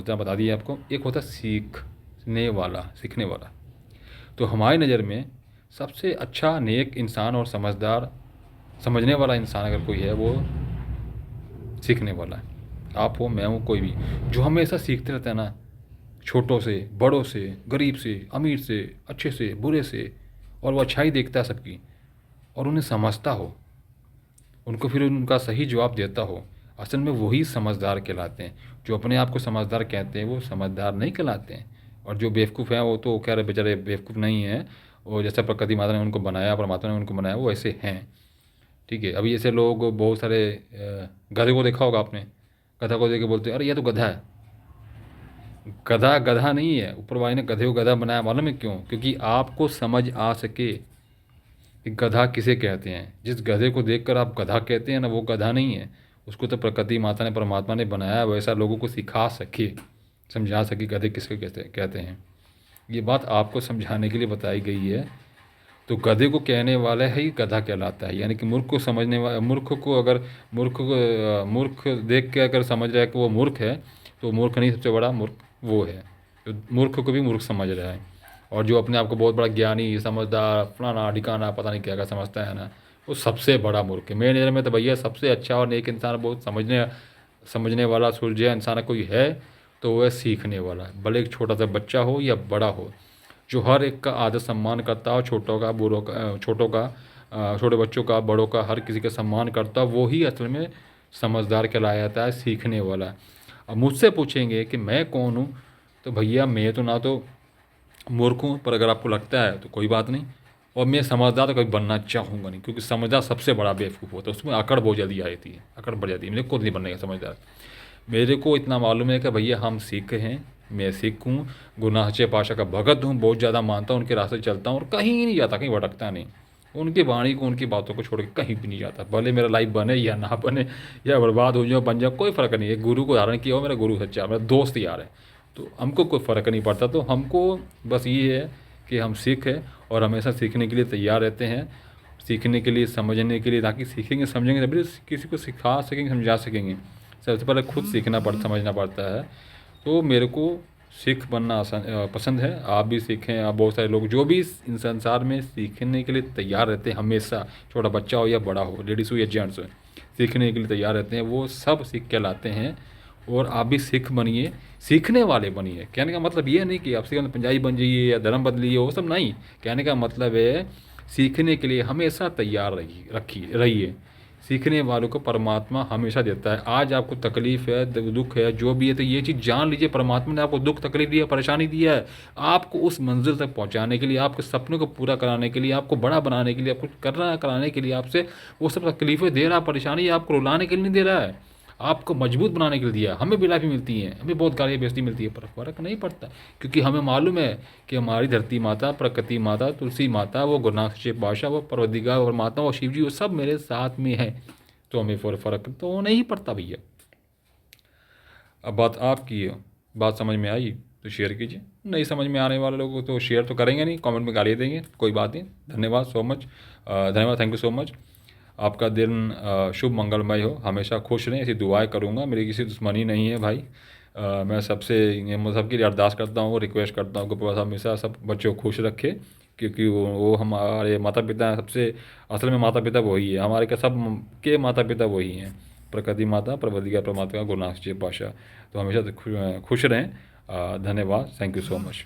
इतना बता दिया आपको। एक होता है सीखने वाला, सीखने वाला। तो हमारी नज़र में सबसे अच्छा नेक इंसान और समझदार, समझने वाला इंसान अगर कोई है, वो सीखने वाला है। आप हो, मैं हूँ, कोई भी, जो हमेशा सीखते रहता है ना, छोटों से, बड़ों से, गरीब से, अमीर से, अच्छे से, बुरे से, और वो अच्छाई देखता है सबकी, और उन्हें समझता हो, उनको फिर उनका सही जवाब देता हो। असल में वही समझदार कहलाते हैं। जो अपने आप को समझदार कहते हैं वो समझदार नहीं कहलाते हैं। और जो बेवकूफ़ हैं वो तो कह रहे बेचारे बेवकूफ़ नहीं हैं, और जैसा प्रकृति माता ने उनको बनाया, परमात्मा ने उनको बनाया, वो ऐसे हैं। ठीक है। अभी ऐसे लोग बहुत सारे गधे को देखा होगा आपने, गधा को देख के बोलते हैं अरे ये तो गधा है। गधा गधा नहीं है, ऊपर वाले ने गधे को गधा बनाया, मालूम है क्यों? क्योंकि आपको समझ आ सके कि गधा किसे कहते हैं। जिस गधे को देखकर आप गधा कहते हैं ना, वो गधा नहीं है। उसको तो प्रकृति माता ने, परमात्मा ने बनाया, वैसा लोगों को सिखा सके, समझा सके गधे किसके कहते कहते हैं। ये बात आपको समझाने के लिए बताई गई है। तो गधे को कहने वाला ही गधा कहलाता है। यानी कि मूर्ख को समझने वाला, मूर्ख को अगर मूर्ख देख के अगर समझ रहा है कि वो मूर्ख है, तो मूर्ख नहीं, सबसे बड़ा मूर्ख वो है जो मूर्ख को भी मूर्ख समझ रहा है। और जो अपने आप को बहुत बड़ा ज्ञानी, समझदार, फलाना ढिकाना पता नहीं क्या क्या समझता है ना, वो सबसे बड़ा मूर्ख है। मेरे नज़र में तो भैया सबसे अच्छा और नेक इंसान, बहुत समझने समझने वाला, सुलझे इंसान कोई है तो वह सीखने वाला है। भले एक छोटा सा बच्चा हो या बड़ा हो, जो हर एक का आदर सम्मान करता हो, छोटों का, बूढ़ों का, छोटों का, छोटे बच्चों का, बड़ों का, हर किसी का सम्मान करता हो, वो ही असल में समझदार कहलाया जाता है, सीखने वाला। अब मुझसे पूछेंगे कि मैं कौन हूँ, तो भैया मैं तो ना तो मूर्ख हूँ, पर अगर आपको लगता है तो कोई बात नहीं। और मैं समझदार तो कभी बनना चाहूँगा नहीं, क्योंकि समझदार सबसे बड़ा बेवकूफ़ होता है, उसमें अकड़ बहुत जल्दी आ जाती है, अकड़ बढ़ जाती है। मेरे को नहीं बनने का समझदार। मेरे को इतना मालूम है कि भैया हम सिख हैं, मैं सिख हूँ, गुरु सच्चे पातशाह का भगत हूँ, बहुत ज़्यादा मानता हूँ, उनके रास्ते चलता हूँ और कहीं नहीं जाता, कहीं भटकता नहीं। उनकी वाणी को, उनकी बातों को छोड़ के कहीं भी नहीं जाता। भले मेरा लाइफ बने या ना बने, या बर्बाद हो जाए, बन जाए, कोई फ़र्क नहीं है। गुरु को धारण किया हो, मेरा गुरु सच्चा, मेरा दोस्त यार है, तो हमको कोई फ़र्क नहीं पड़ता। तो हमको बस ये है कि हम सिख हैं और हमेशा सीखने के लिए तैयार रहते हैं, सीखने के लिए, समझने के लिए, ताकि सीखेंगे समझेंगे तभी किसी को सिखा सकेंगे, समझा सकेंगे। सबसे पहले खुद सीखना पड़ता, समझना पड़ता है। तो मेरे को सिख बनना पसंद है। आप भी सीखें। आप बहुत सारे लोग जो भी इस संसार में सीखने के लिए तैयार रहते हैं हमेशा, छोटा बच्चा हो या बड़ा हो, लेडीज़ हो या जेंट्स हो, सीखने के लिए तैयार रहते हैं, वो सब सीख के लाते हैं। और आप भी सिख बनिए, सीखने वाले बनिए। कहने का मतलब ये नहीं कि आप सीखने पंजाबी बन जाइए या धर्म बदलिए, वो सब नहीं। कहने का मतलब है सीखने के लिए हमेशा तैयार रहिए। सीखने वालों को परमात्मा हमेशा देता है। आज आपको तकलीफ़ है, दुख है, जो भी है, तो ये चीज़ जान लीजिए, परमात्मा ने आपको दुख तकलीफ दिया, परेशानी दिया है, आपको उस मंजिल तक पहुंचाने के लिए, आपके सपनों को पूरा कराने के लिए, आपको बड़ा बनाने के लिए, आपको करना कराने के लिए आपसे वो सब तकलीफ़ें दे रहा है, परेशानी आपको रुलाने के लिए नहीं दे रहा है, आपको मजबूत बनाने के लिए दिया। हमें भी लाइफ मिलती है, हमें बहुत गालियाँ बेइज्जती मिलती है, पर फ़र्क नहीं पड़ता, क्योंकि हमें मालूम है कि हमारी धरती माता, प्रकृति माता, तुलसी माता, वो गुरु नानक सच्चे पातशाह, वो परवरदिगार और माता, वो शिव जी, वो सब मेरे साथ में है। तो हमें फ़र्क तो नहीं पड़ता भैया। अब बात आपकी है, बात समझ में आई तो शेयर कीजिए, नहीं समझ में आने वाले लोगों को तो शेयर तो करेंगे नहीं, कमेंट में गाली देंगे, कोई बात नहीं। धन्यवाद सो मच, धन्यवाद, थैंक यू सो मच। आपका दिन शुभ मंगलमय हो, हमेशा खुश रहें, ऐसी दुआएं करूँगा। मेरी किसी दुश्मनी नहीं है भाई। मैं सबके लिए अरदास करता हूँ, रिक्वेस्ट करता हूँ कि बस हमेशा सब बच्चों को खुश रखे, क्योंकि वो हमारे माता पिता हैं। सबसे असल में माता पिता वही है हमारे, के सब के माता पिता वही हैं, प्रकृति माता, परवरदिगार परमात्मा, गुरु नानक सच्चे पातशाह। तो हमेशा खुश रहें। धन्यवाद, थैंक यू सो मच।